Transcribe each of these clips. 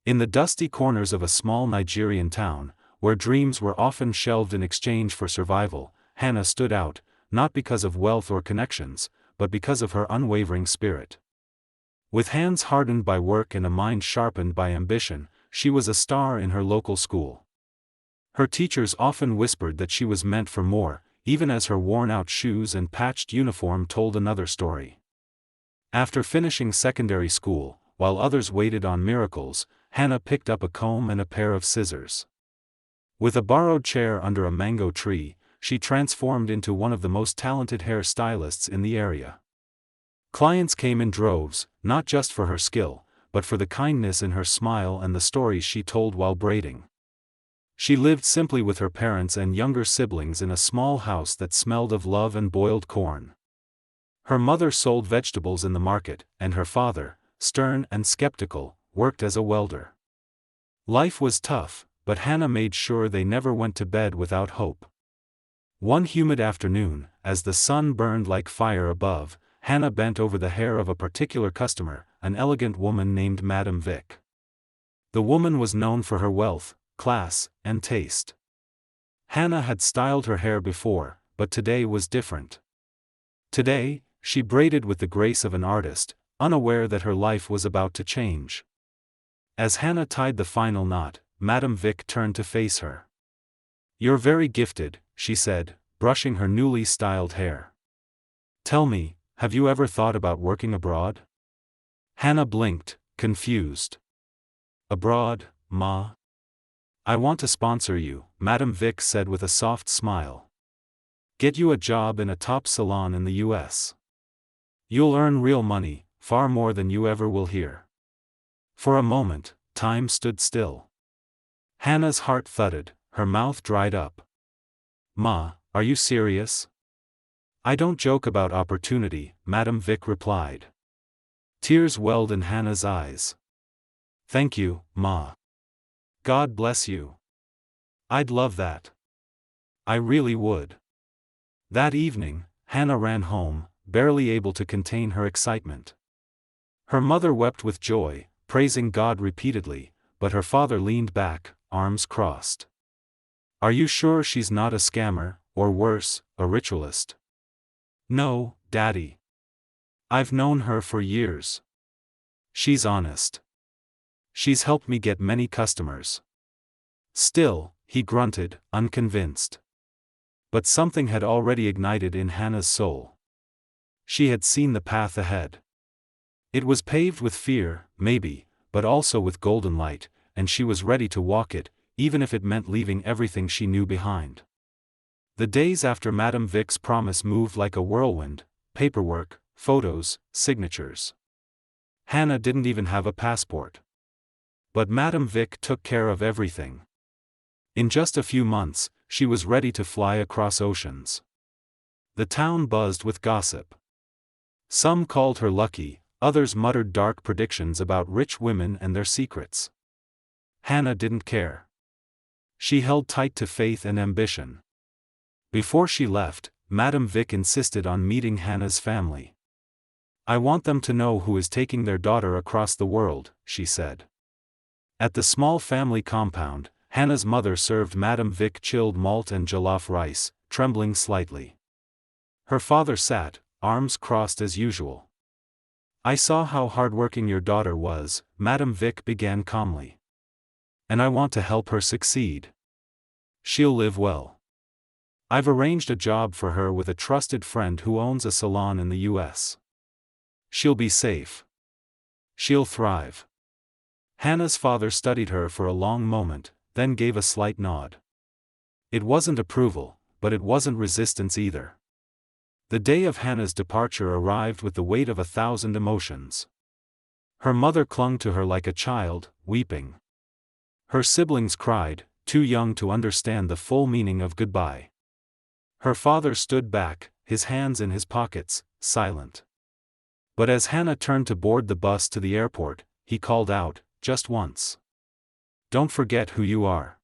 In the dusty corners of a small Nigerian town, where dreams were often shelved in exchange for survival, Hannah stood out, not because of wealth or connections, but because of her unwavering spirit. With hands hardened by work and a mind sharpened by ambition, she was a star in her local school. Her teachers often whispered that she was meant for more, even as her worn-out shoes and patched uniform told another story. After finishing secondary school, while others waited on miracles, Hannah picked up a comb and a pair of scissors. With a borrowed chair under a mango tree, she transformed into one of the most talented hair stylists in the area. Clients came in droves, not just for her skill, but for the kindness in her smile and the stories she told while braiding. She lived simply with her parents and younger siblings in a small house that smelled of love and boiled corn. Her mother sold vegetables in the market, and her father, stern and skeptical, worked as a welder. Life was tough, but Hannah made sure they never went to bed without hope. One humid afternoon, as the sun burned like fire above, Hannah bent over the hair of a particular customer, an elegant woman named Madame Vick. The woman was known for her wealth, class, and taste. Hannah had styled her hair before, but today was different. Today, she braided with the grace of an artist, unaware that her life was about to change. As Hannah tied the final knot, Madame Vick turned to face her. "You're very gifted," she said, brushing her newly styled hair. "Tell me, have you ever thought about working abroad?" Hannah blinked, confused. "Abroad, Ma? I want to sponsor you," Madame Vick said with a soft smile. "Get you a job in a top salon in the US. You'll earn real money, far more than you ever will here." For a moment, time stood still. Hannah's heart thudded, her mouth dried up. "Ma, are you serious?" "I don't joke about opportunity," Madame Vick replied. Tears welled in Hannah's eyes. "Thank you, Ma. God bless you. I'd love that. I really would." That evening, Hannah ran home, barely able to contain her excitement. Her mother wept with joy, praising God repeatedly, but her father leaned back, arms crossed. "Are you sure she's not a scammer, or worse, a ritualist?" "No, Daddy. I've known her for years. She's honest. She's helped me get many customers." Still, he grunted, unconvinced. But something had already ignited in Hannah's soul. She had seen the path ahead. It was paved with fear, maybe, but also with golden light, and she was ready to walk it, even if it meant leaving everything she knew behind. The days after Madame Vick's promise moved like a whirlwind: paperwork, photos, signatures. Hannah didn't even have a passport. But Madame Vick took care of everything. In just a few months, she was ready to fly across oceans. The town buzzed with gossip. Some called her lucky, others muttered dark predictions about rich women and their secrets. Hannah didn't care. She held tight to faith and ambition. Before she left, Madame Vick insisted on meeting Hannah's family. "I want them to know who is taking their daughter across the world," she said. At the small family compound, Hannah's mother served Madame Vick chilled malt and jollof rice, trembling slightly. Her father sat, arms crossed as usual. "I saw how hardworking your daughter was," Madame Vick began calmly. "And I want to help her succeed. She'll live well. I've arranged a job for her with a trusted friend who owns a salon in the US. She'll be safe. She'll thrive." Hannah's father studied her for a long moment, then gave a slight nod. It wasn't approval, but it wasn't resistance either. The day of Hannah's departure arrived with the weight of 1,000 emotions. Her mother clung to her like a child, weeping. Her siblings cried, too young to understand the full meaning of goodbye. Her father stood back, his hands in his pockets, silent. But as Hannah turned to board the bus to the airport, he called out, just once, "Don't forget who you are."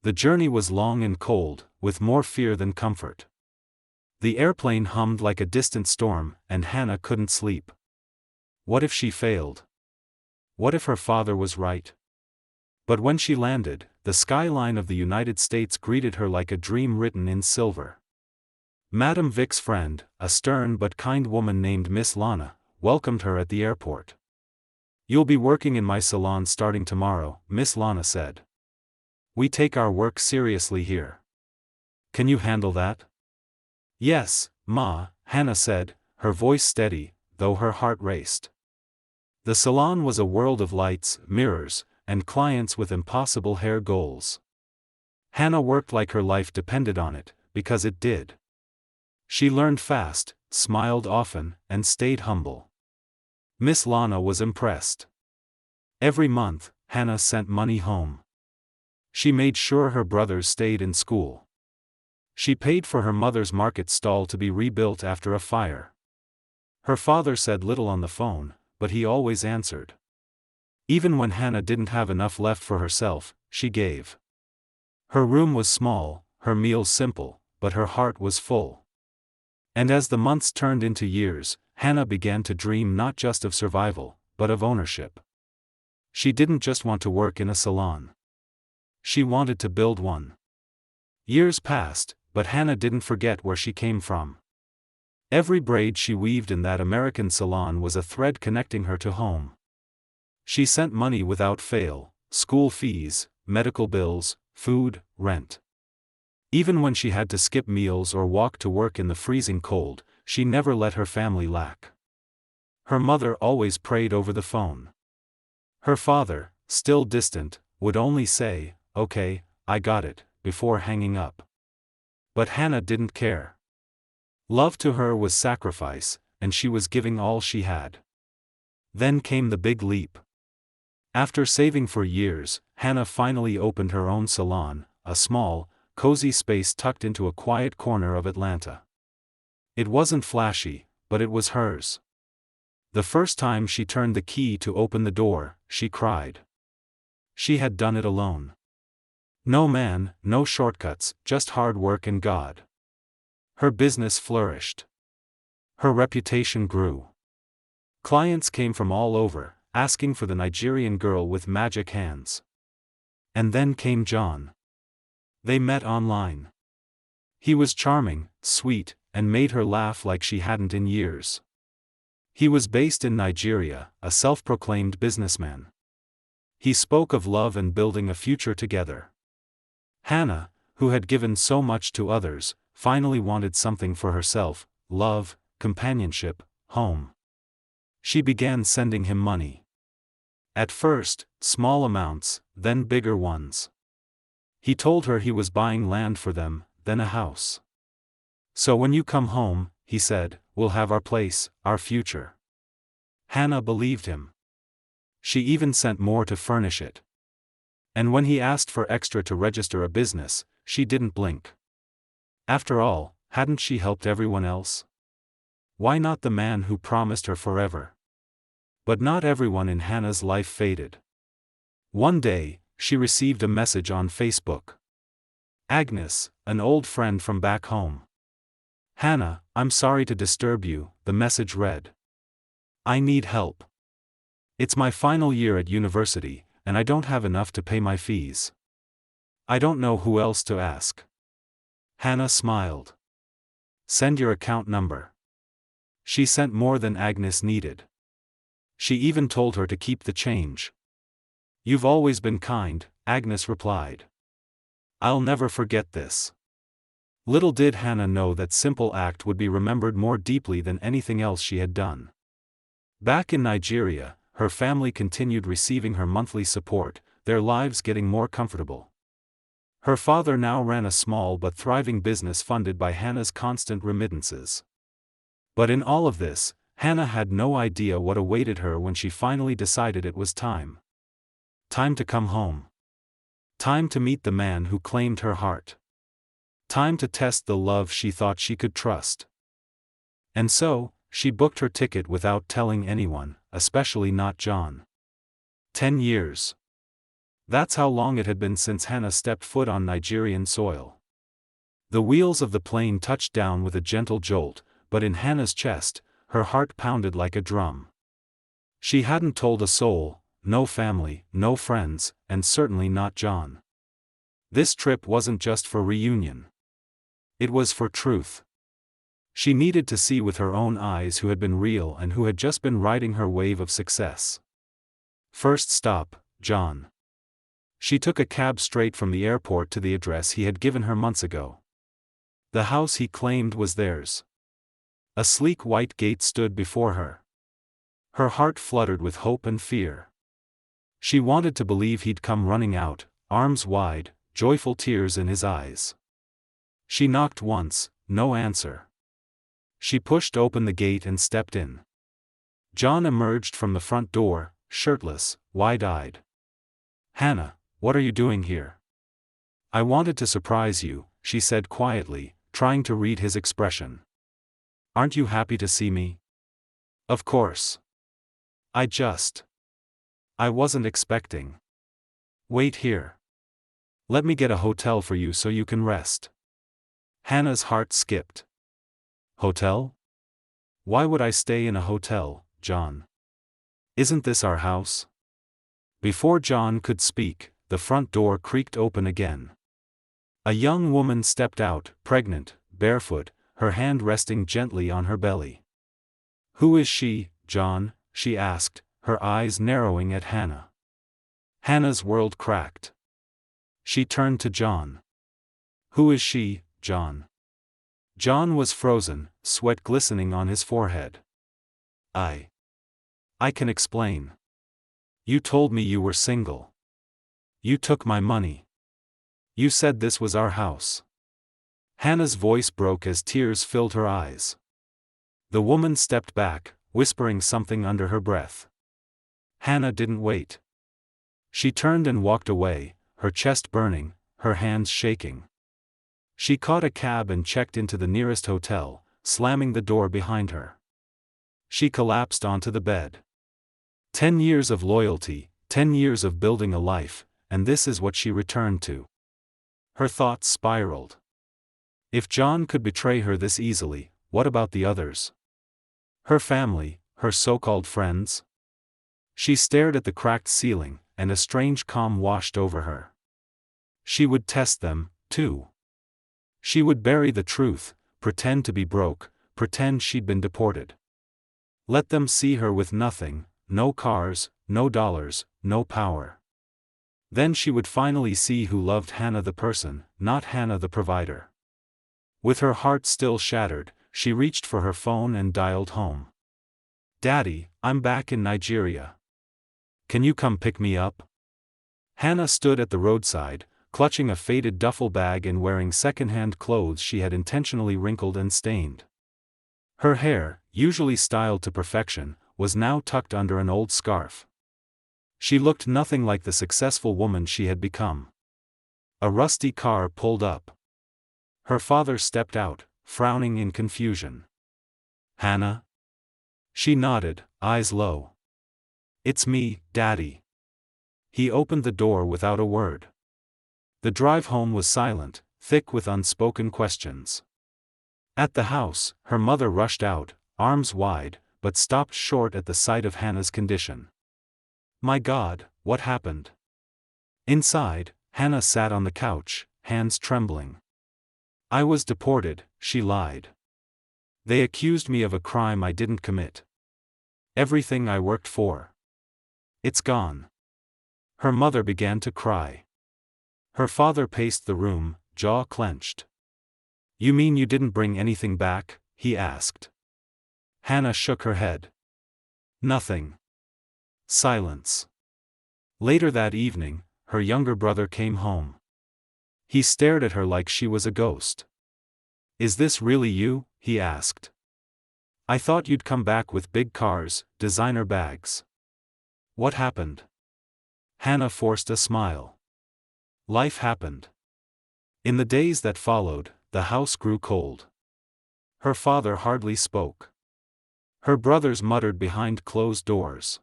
The journey was long and cold, with more fear than comfort. The airplane hummed like a distant storm, and Hannah couldn't sleep. What if she failed? What if her father was right? But when she landed, the skyline of the United States greeted her like a dream written in silver. Madame Vic's friend, a stern but kind woman named Miss Lana, welcomed her at the airport. "You'll be working in my salon starting tomorrow," Miss Lana said. "We take our work seriously here. Can you handle that?" "Yes, Ma," Hannah said, her voice steady, though her heart raced. The salon was a world of lights, mirrors, and clients with impossible hair goals. Hannah worked like her life depended on it, because it did. She learned fast, smiled often, and stayed humble. Miss Lana was impressed. Every month, Hannah sent money home. She made sure her brothers stayed in school. She paid for her mother's market stall to be rebuilt after a fire. Her father said little on the phone, but he always answered. Even when Hannah didn't have enough left for herself, she gave. Her room was small, her meals simple, but her heart was full. And as the months turned into years, Hannah began to dream not just of survival, but of ownership. She didn't just want to work in a salon. She wanted to build one. Years passed, but Hannah didn't forget where she came from. Every braid she weaved in that American salon was a thread connecting her to home. She sent money without fail: school fees, medical bills, food, rent. Even when she had to skip meals or walk to work in the freezing cold, she never let her family lack. Her mother always prayed over the phone. Her father, still distant, would only say, "Okay, I got it," before hanging up. But Hannah didn't care. Love to her was sacrifice, and she was giving all she had. Then came the big leap. After saving for years, Hannah finally opened her own salon, a small, cozy space tucked into a quiet corner of Atlanta. It wasn't flashy, but it was hers. The first time she turned the key to open the door, she cried. She had done it alone. No man, no shortcuts, just hard work and God. Her business flourished. Her reputation grew. Clients came from all over, asking for the Nigerian girl with magic hands. And then came John. They met online. He was charming, sweet, and made her laugh like she hadn't in years. He was based in Nigeria, a self-proclaimed businessman. He spoke of love and building a future together. Hannah, who had given so much to others, finally wanted something for herself: love, companionship, home. She began sending him money. At first, small amounts, then bigger ones. He told her he was buying land for them, then a house. "So when you come home," he said, "we'll have our place, our future." Hannah believed him. She even sent more to furnish it. And when he asked for extra to register a business, she didn't blink. After all, hadn't she helped everyone else? Why not the man who promised her forever? But not everyone in Hannah's life faded. One day, she received a message on Facebook. Agnes, an old friend from back home. "Hannah, I'm sorry to disturb you," the message read. "I need help. It's my final year at university, and I don't have enough to pay my fees. I don't know who else to ask." Hannah smiled. "Send your account number." She sent more than Agnes needed. She even told her to keep the change. "You've always been kind," Agnes replied. "I'll never forget this." Little did Hannah know that simple act would be remembered more deeply than anything else she had done. Back in Nigeria, her family continued receiving her monthly support, their lives getting more comfortable. Her father now ran a small but thriving business funded by Hannah's constant remittances. But in all of this, Hannah had no idea what awaited her when she finally decided it was time. Time to come home. Time to meet the man who claimed her heart. Time to test the love she thought she could trust. And so, she booked her ticket without telling anyone, especially not John. 10 years. That's how long it had been since Hannah stepped foot on Nigerian soil. The wheels of the plane touched down with a gentle jolt, but in Hannah's chest, her heart pounded like a drum. She hadn't told a soul, no family, no friends, and certainly not John. This trip wasn't just for reunion. It was for truth. She needed to see with her own eyes who had been real and who had just been riding her wave of success. First stop, John. She took a cab straight from the airport to the address he had given her months ago. The house he claimed was theirs. A sleek white gate stood before her. Her heart fluttered with hope and fear. She wanted to believe he'd come running out, arms wide, joyful tears in his eyes. She knocked once, no answer. She pushed open the gate and stepped in. John emerged from the front door, shirtless, wide-eyed. "Hannah, what are you doing here?" "I wanted to surprise you," she said quietly, trying to read his expression. "Aren't you happy to see me?" "Of course. I wasn't expecting." "Wait here. Let me get a hotel for you so you can rest." Hannah's heart skipped. "Hotel? Why would I stay in a hotel, John? Isn't this our house?" Before John could speak, the front door creaked open again. A young woman stepped out, pregnant, barefoot, her hand resting gently on her belly. "Who is she, John?" she asked, her eyes narrowing at Hannah. Hannah's world cracked. She turned to John. "Who is she, John?" John was frozen, sweat glistening on his forehead. I can explain. You told me you were single. You took my money. You said this was our house." Hannah's voice broke as tears filled her eyes. The woman stepped back, whispering something under her breath. Hannah didn't wait. She turned and walked away, her chest burning, her hands shaking. She caught a cab and checked into the nearest hotel, slamming the door behind her. She collapsed onto the bed. 10 years of loyalty, 10 years of building a life, and this is what she returned to. Her thoughts spiraled. If John could betray her this easily, what about the others? Her family, her so-called friends? She stared at the cracked ceiling, and a strange calm washed over her. She would test them, too. She would bury the truth, pretend to be broke, pretend she'd been deported. Let them see her with nothing, no cars, no dollars, no power. Then she would finally see who loved Hannah the person, not Hannah the provider. With her heart still shattered, she reached for her phone and dialed home. "Daddy, I'm back in Nigeria. Can you come pick me up?" Hannah stood at the roadside, clutching a faded duffel bag and wearing second-hand clothes she had intentionally wrinkled and stained. Her hair, usually styled to perfection, was now tucked under an old scarf. She looked nothing like the successful woman she had become. A rusty car pulled up. Her father stepped out, frowning in confusion. "Hannah?" She nodded, eyes low. "It's me, Daddy." He opened the door without a word. The drive home was silent, thick with unspoken questions. At the house, her mother rushed out, arms wide, but stopped short at the sight of Hannah's condition. "My God, what happened?" Inside, Hannah sat on the couch, hands trembling. "I was deported," she lied. "They accused me of a crime I didn't commit. Everything I worked for. It's gone." Her mother began to cry. Her father paced the room, jaw clenched. "You mean you didn't bring anything back?" he asked. Hannah shook her head. "Nothing." Silence. Later that evening, her younger brother came home. He stared at her like she was a ghost. "Is this really you?" he asked. "I thought you'd come back with big cars, designer bags. What happened?" Hannah forced a smile. Life happened. In the days that followed, the house grew cold. Her father hardly spoke. Her brothers muttered behind closed doors.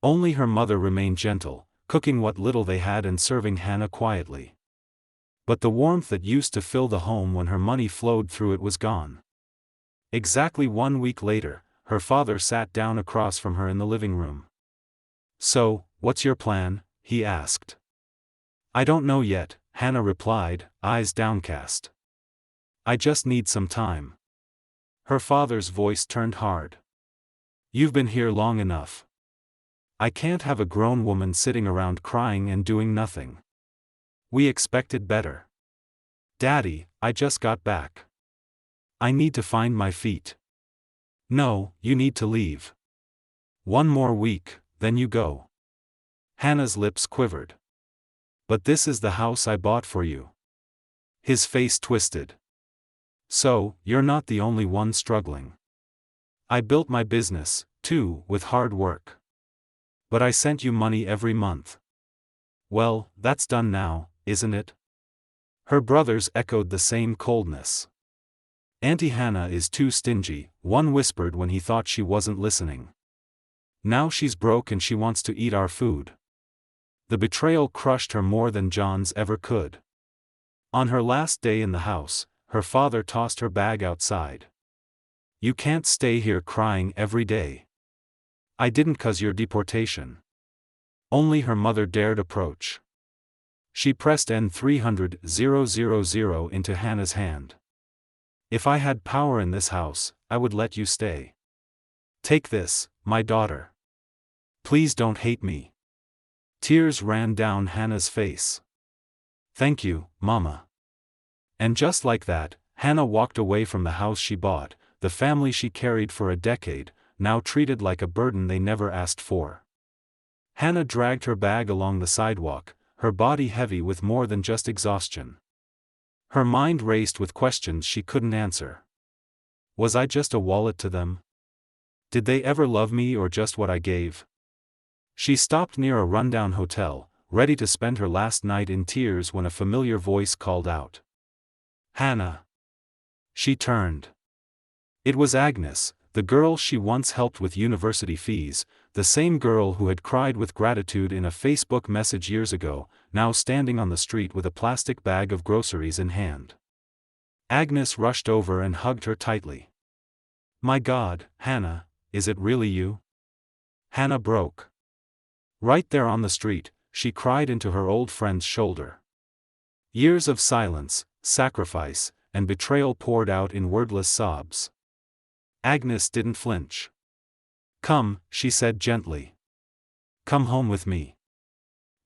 Only her mother remained gentle, cooking what little they had and serving Hannah quietly. But the warmth that used to fill the home when her money flowed through it was gone. Exactly 1 week later, her father sat down across from her in the living room. "So, what's your plan?" he asked. "I don't know yet," Hannah replied, eyes downcast. "I just need some time." Her father's voice turned hard. "You've been here long enough. I can't have a grown woman sitting around crying and doing nothing. We expected better." "Daddy, I just got back. I need to find my feet." "No, you need to leave. One more week, then you go." Hannah's lips quivered. "But this is the house I bought for you." His face twisted. "So, you're not the only one struggling. I built my business, too, with hard work. But I sent you money every month." "Well, that's done now, isn't it?" Her brothers echoed the same coldness. "Auntie Hannah is too stingy," one whispered when he thought she wasn't listening. "Now she's broke and she wants to eat our food." The betrayal crushed her more than John's ever could. On her last day in the house, her father tossed her bag outside. "You can't stay here crying every day." "I didn't 'cause your deportation." Only her mother dared approach. She pressed N300,000 into Hannah's hand. "If I had power in this house, I would let you stay. Take this, my daughter. Please don't hate me." Tears ran down Hannah's face. "Thank you, Mama." And just like that, Hannah walked away from the house she bought, the family she carried for a decade, now treated like a burden they never asked for. Hannah dragged her bag along the sidewalk, her body heavy with more than just exhaustion. Her mind raced with questions she couldn't answer. Was I just a wallet to them? Did they ever love me or just what I gave? She stopped near a rundown hotel, ready to spend her last night in tears when a familiar voice called out. "Hannah." She turned. It was Agnes, the girl she once helped with university fees, the same girl who had cried with gratitude in a Facebook message years ago, now standing on the street with a plastic bag of groceries in hand. Agnes rushed over and hugged her tightly. "My God, Hannah, is it really you?" Hannah broke. Right there on the street, she cried into her old friend's shoulder. Years of silence, sacrifice, and betrayal poured out in wordless sobs. Agnes didn't flinch. "Come," she said gently. "Come home with me."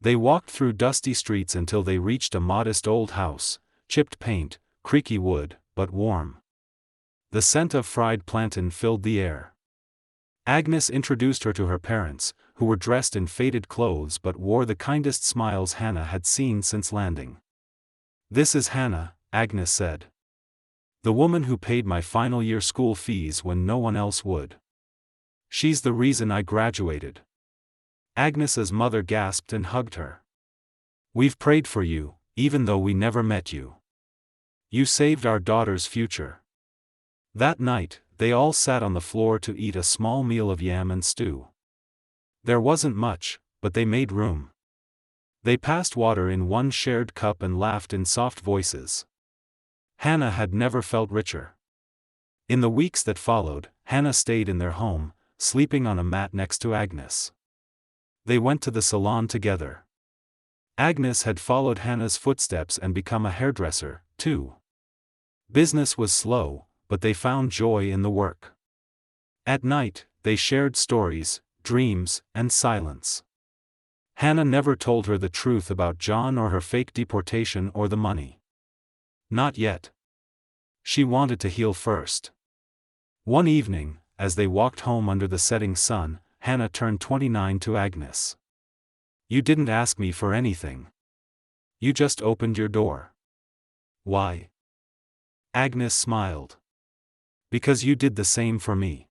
They walked through dusty streets until they reached a modest old house, chipped paint, creaky wood, but warm. The scent of fried plantain filled the air. Agnes introduced her to her parents, who were dressed in faded clothes but wore the kindest smiles Hannah had seen since landing. "This is Hannah," Agnes said. "The woman who paid my final year school fees when no one else would. She's the reason I graduated." Agnes's mother gasped and hugged her. "We've prayed for you, even though we never met you. You saved our daughter's future." That night, they all sat on the floor to eat a small meal of yam and stew. There wasn't much, but they made room. They passed water in one shared cup and laughed in soft voices. Hannah had never felt richer. In the weeks that followed, Hannah stayed in their home, sleeping on a mat next to Agnes. They went to the salon together. Agnes had followed Hannah's footsteps and become a hairdresser, too. Business was slow, but they found joy in the work. At night, they shared stories, dreams, and silence. Hannah never told her the truth about John or her fake deportation or the money. Not yet. She wanted to heal first. One evening, as they walked home under the setting sun, Hannah turned 29 to Agnes. "You didn't ask me for anything. You just opened your door." "Why?" Agnes smiled. "Because you did the same for me.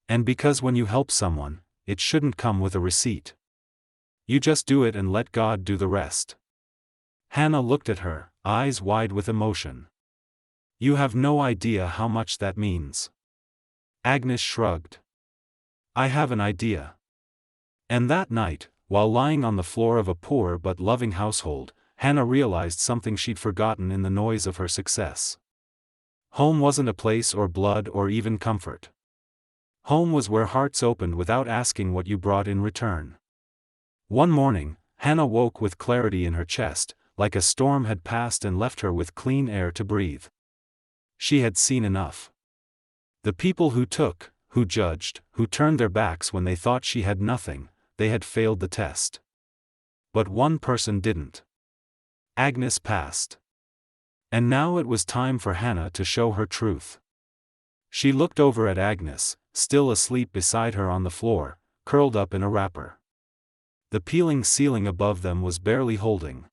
And because when you help someone, it shouldn't come with a receipt. You just do it and let God do the rest." Hannah looked at her, eyes wide with emotion. "You have no idea how much that means." Agnes shrugged. "I have an idea." And that night, while lying on the floor of a poor but loving household, Hannah realized something she'd forgotten in the noise of her success. Home wasn't a place or blood or even comfort. Home was where hearts opened without asking what you brought in return. One morning, Hannah woke with clarity in her chest, like a storm had passed and left her with clean air to breathe. She had seen enough. The people who took, who judged, who turned their backs when they thought she had nothing, they had failed the test. But one person didn't. Agnes passed. And now it was time for Hannah to show her truth. She looked over at Agnes, still asleep beside her on the floor, curled up in a wrapper. The peeling ceiling above them was barely holding.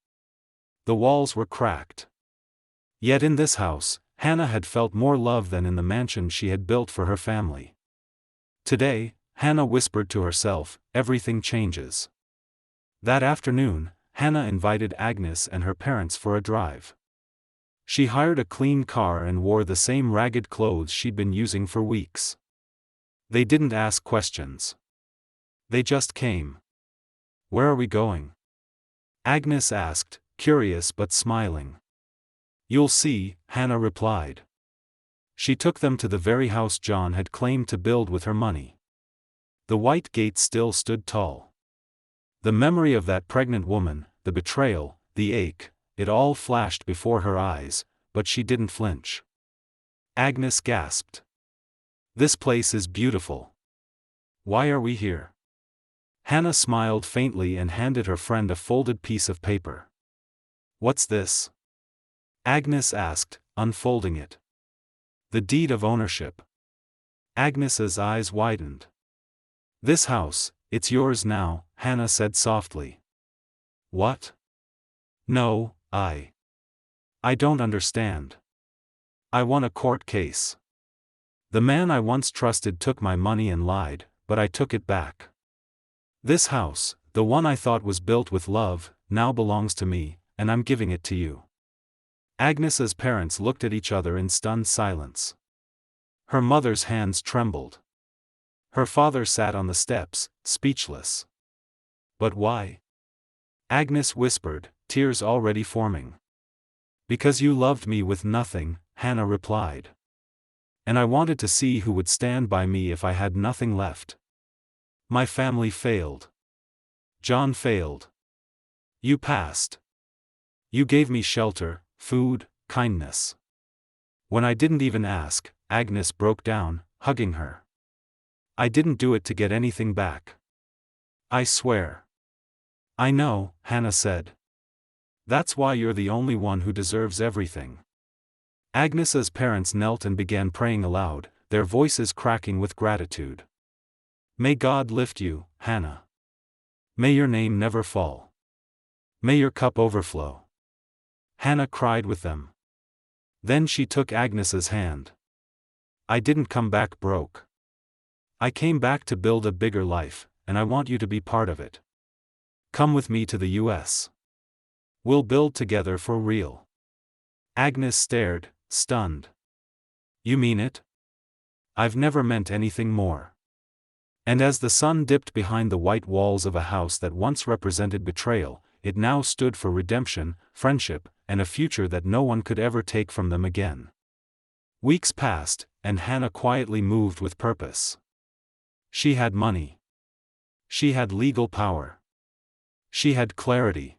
The walls were cracked. Yet in this house, Hannah had felt more love than in the mansion she had built for her family. Today, Hannah whispered to herself, everything changes. That afternoon, Hannah invited Agnes and her parents for a drive. She hired a clean car and wore the same ragged clothes she'd been using for weeks. They didn't ask questions. They just came. "Where are we going?" Agnes asked, curious but smiling. "You'll see," Hannah replied. She took them to the very house John had claimed to build with her money. The white gate still stood tall. The memory of that pregnant woman, the betrayal, the ache, it all flashed before her eyes, but she didn't flinch. Agnes gasped. "This place is beautiful. Why are we here?" Hannah smiled faintly and handed her friend a folded piece of paper. "What's this?" Agnes asked, unfolding it. "The deed of ownership." Agnes's eyes widened. "This house, it's yours now," Hannah said softly. "What? No, I don't understand. I won a court case. The man I once trusted took my money and lied, but I took it back. This house, the one I thought was built with love, now belongs to me, and I'm giving it to you." Agnes's parents looked at each other in stunned silence. Her mother's hands trembled. Her father sat on the steps, speechless. "But why?" Agnes whispered, tears already forming. "Because you loved me with nothing," Hannah replied. "And I wanted to see who would stand by me if I had nothing left. My family failed. John failed. You passed. You gave me shelter, food, kindness. When I didn't even ask," Agnes broke down, hugging her. "I didn't do it to get anything back. I swear." "I know," Hannah said. "That's why you're the only one who deserves everything." Agnes's parents knelt and began praying aloud, their voices cracking with gratitude. "May God lift you, Hannah. May your name never fall. May your cup overflow." Hannah cried with them. Then she took Agnes's hand. "I didn't come back broke. I came back to build a bigger life, and I want you to be part of it. Come with me to the U.S. We'll build together for real." Agnes stared, stunned. "You mean it?" "I've never meant anything more." And as the sun dipped behind the white walls of a house that once represented betrayal, it now stood for redemption, friendship, and a future that no one could ever take from them again. Weeks passed, and Hannah quietly moved with purpose. She had money. She had legal power. She had clarity.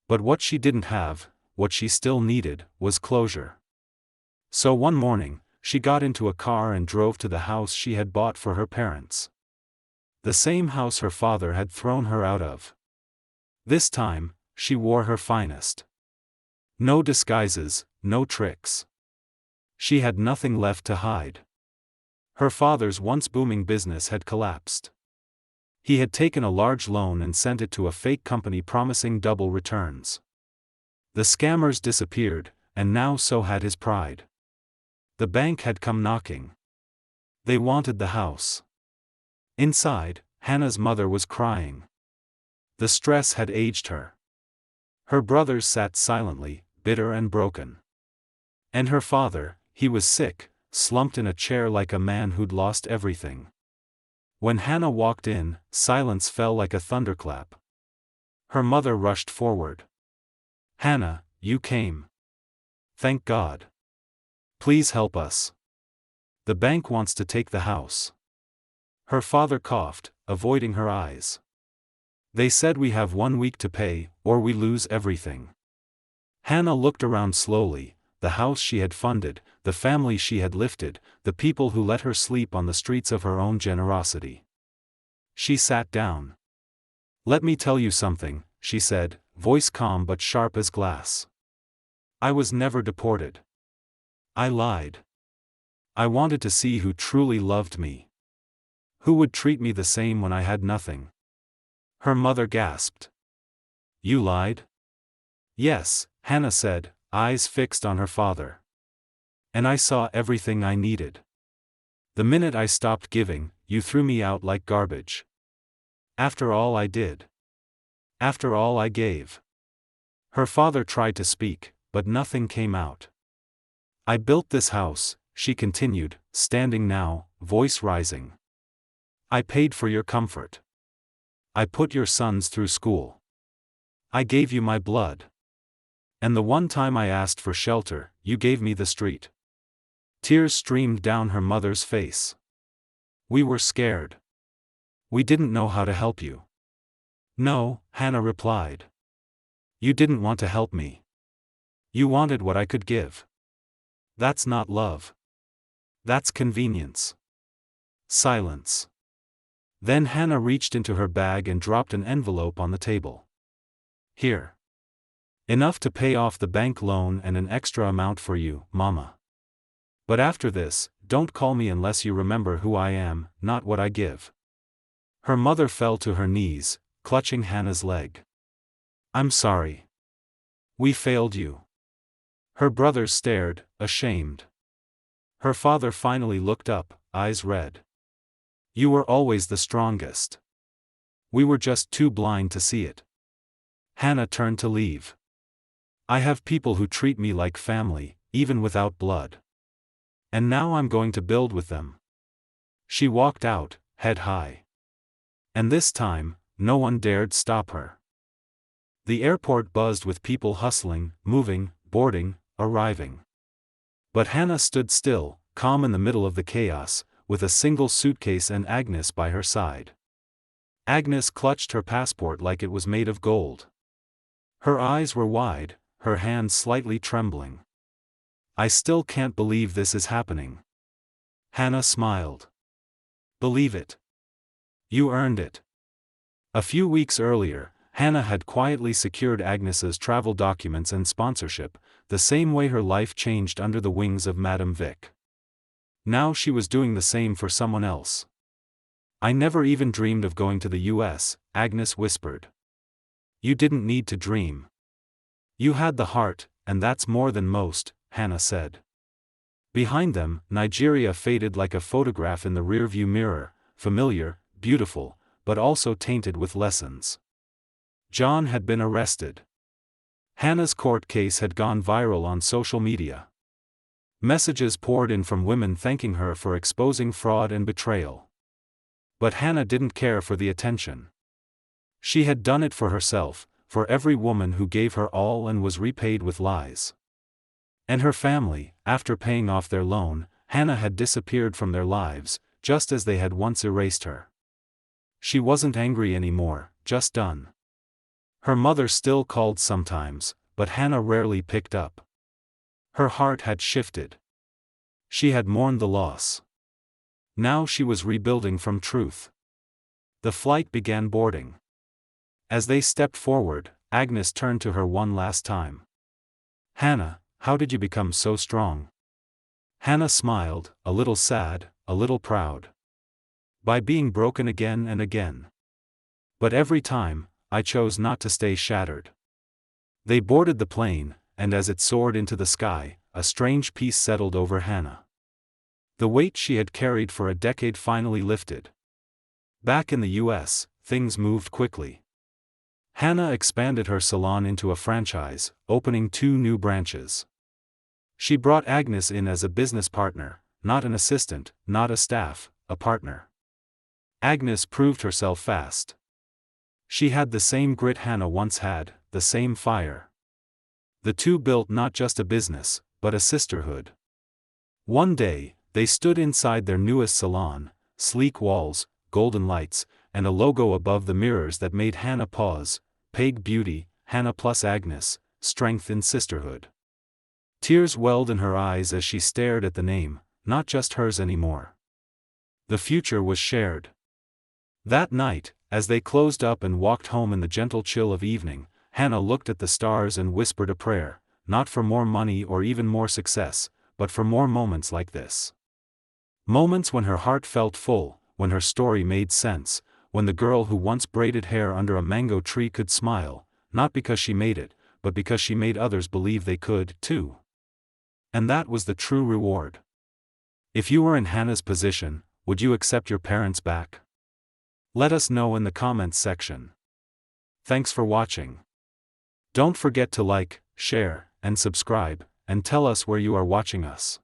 But what she didn't have, what she still needed, was closure. So one morning, she got into a car and drove to the house she had bought for her parents. The same house her father had thrown her out of. This time, she wore her finest. No disguises, no tricks. She had nothing left to hide. Her father's once booming business had collapsed. He had taken a large loan and sent it to a fake company promising double returns. The scammers disappeared, and now so had his pride. The bank had come knocking. They wanted the house. Inside, Hannah's mother was crying. The stress had aged her. Her brothers sat silently, bitter and broken. And her father, he was sick, slumped in a chair like a man who'd lost everything. When Hannah walked in, silence fell like a thunderclap. Her mother rushed forward. "Hannah, you came. Thank God. Please help us. The bank wants to take the house." Her father coughed, avoiding her eyes. They said we have 1 week to pay, or we lose everything. Hannah looked around slowly, the house she had funded, the family she had lifted, the people who let her sleep on the streets of her own generosity. She sat down. "Let me tell you something," she said, voice calm but sharp as glass. "I was never deported. I lied. I wanted to see who truly loved me. Who would treat me the same when I had nothing." Her mother gasped. "You lied?" "Yes," Hannah said, eyes fixed on her father. "And I saw everything I needed. The minute I stopped giving, you threw me out like garbage. After all I did. After all I gave." Her father tried to speak, but nothing came out. "I built this house," she continued, standing now, voice rising. "I paid for your comfort. I put your sons through school. I gave you my blood. And the one time I asked for shelter, you gave me the street." Tears streamed down her mother's face. "We were scared. We didn't know how to help you." "No," Hannah replied. "You didn't want to help me. You wanted what I could give. That's not love. That's convenience." Silence. Then Hannah reached into her bag and dropped an envelope on the table. "Here. Enough to pay off the bank loan and an extra amount for you, Mama. But after this, don't call me unless you remember who I am, not what I give." Her mother fell to her knees, clutching Hannah's leg. "I'm sorry. We failed you." Her brothers stared, ashamed. Her father finally looked up, eyes red. "You were always the strongest. We were just too blind to see it." Hannah turned to leave. "I have people who treat me like family, even without blood. And now I'm going to build with them." She walked out, head high. And this time, no one dared stop her. The airport buzzed with people hustling, moving, boarding, arriving. But Hannah stood still, calm in the middle of the chaos, with a single suitcase and Agnes by her side. Agnes clutched her passport like it was made of gold. Her eyes were wide, her hands slightly trembling. "I still can't believe this is happening." Hannah smiled. "Believe it. You earned it." A few weeks earlier, Hannah had quietly secured Agnes's travel documents and sponsorship, the same way her life changed under the wings of Madame Vic. Now she was doing the same for someone else. "I never even dreamed of going to the US, Agnes whispered. "You didn't need to dream. You had the heart, and that's more than most," Hannah said. Behind them, Nigeria faded like a photograph in the rearview mirror, familiar, beautiful, but also tainted with lessons. John had been arrested. Hannah's court case had gone viral on social media. Messages poured in from women thanking her for exposing fraud and betrayal. But Hannah didn't care for the attention. She had done it for herself, for every woman who gave her all and was repaid with lies. And her family, after paying off their loan, Hannah had disappeared from their lives, just as they had once erased her. She wasn't angry anymore, just done. Her mother still called sometimes, but Hannah rarely picked up. Her heart had shifted. She had mourned the loss. Now she was rebuilding from truth. The flight began boarding. As they stepped forward, Agnes turned to her one last time. "Hannah, how did you become so strong?" Hannah smiled, a little sad, a little proud. "By being broken again and again. But every time, I chose not to stay shattered." They boarded the plane, and as it soared into the sky, a strange peace settled over Hannah. The weight she had carried for a decade finally lifted. Back in the US, things moved quickly. Hannah expanded her salon into a franchise, opening 2 new branches. She brought Agnes in as a business partner, not an assistant, not a staff, a partner. Agnes proved herself fast. She had the same grit Hannah once had, the same fire. The two built not just a business, but a sisterhood. One day, they stood inside their newest salon, sleek walls, golden lights, and a logo above the mirrors that made Hannah pause: Paig Beauty, Hannah plus Agnes, strength in sisterhood. Tears welled in her eyes as she stared at the name, not just hers anymore. The future was shared. That night, as they closed up and walked home in the gentle chill of evening, Hannah looked at the stars and whispered a prayer, not for more money or even more success, but for more moments like this. Moments when her heart felt full, when her story made sense, when the girl who once braided hair under a mango tree could smile, not because she made it, but because she made others believe they could, too. And that was the true reward. If you were in Hannah's position, would you accept your parents back? Let us know in the comments section. Thanks for watching. Don't forget to like, share, and subscribe, and tell us where you are watching us.